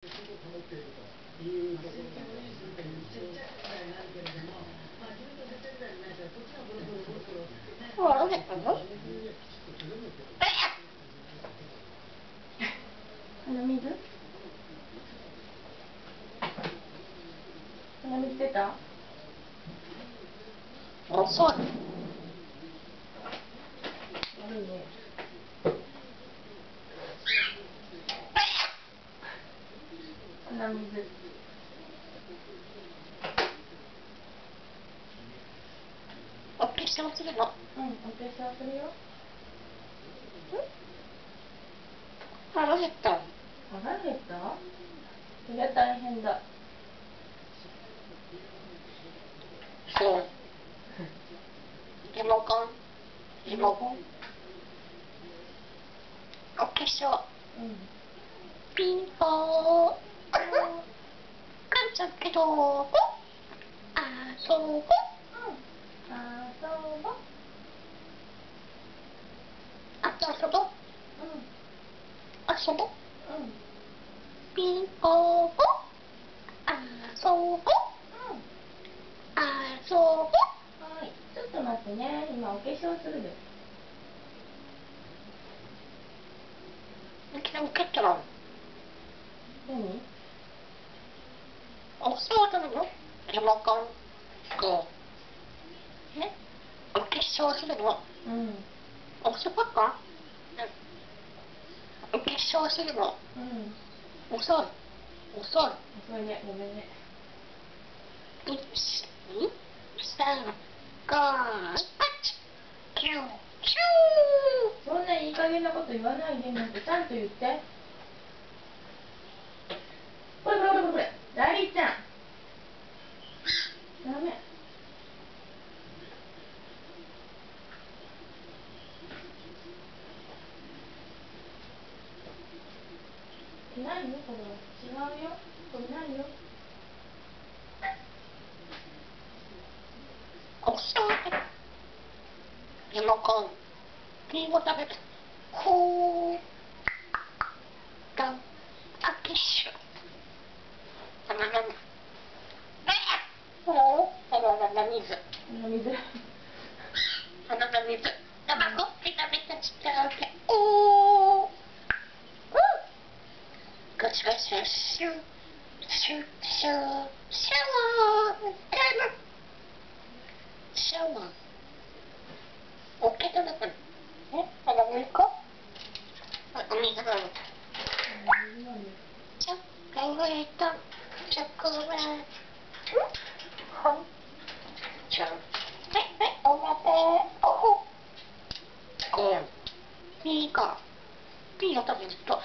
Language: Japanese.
鼻水出た？遅い。悪いね。鼻水。お化粧するの？うん、お化粧するよ。腹減った。腹減った？そりゃ大変だ。そう。リモコン。お化粧。ピンポーン。ちゃんけどこ？あそこ？あそぼ。あと遊ぼ。遊ぼ。ピンポーン。あそぼ。あそぼ。はい、ちょっと待ってね。今お化粧するで。受けたら。何？おそうなの？リモコンで。お化粧するの？おそばか？お化粧するの？遅いね、ごめんね。1、2、3、5、8、9、10。そんないい加減なこと言わないで。なんてちゃんと言って。これ。ラリーちゃん。ダメ。いないよ、これは。違うよ。これないよ。おそう。リモコン。リンゴ食べて。ほー。ガン。あきしゅ。鼻水。タバコって食べたちゃうけ。おー。ガシャシャシュ。シュシャワー。シャワー。おけただから。鼻水か？お水飲む。チョコレート。お待て。いいか。いいよ、多分ずっと。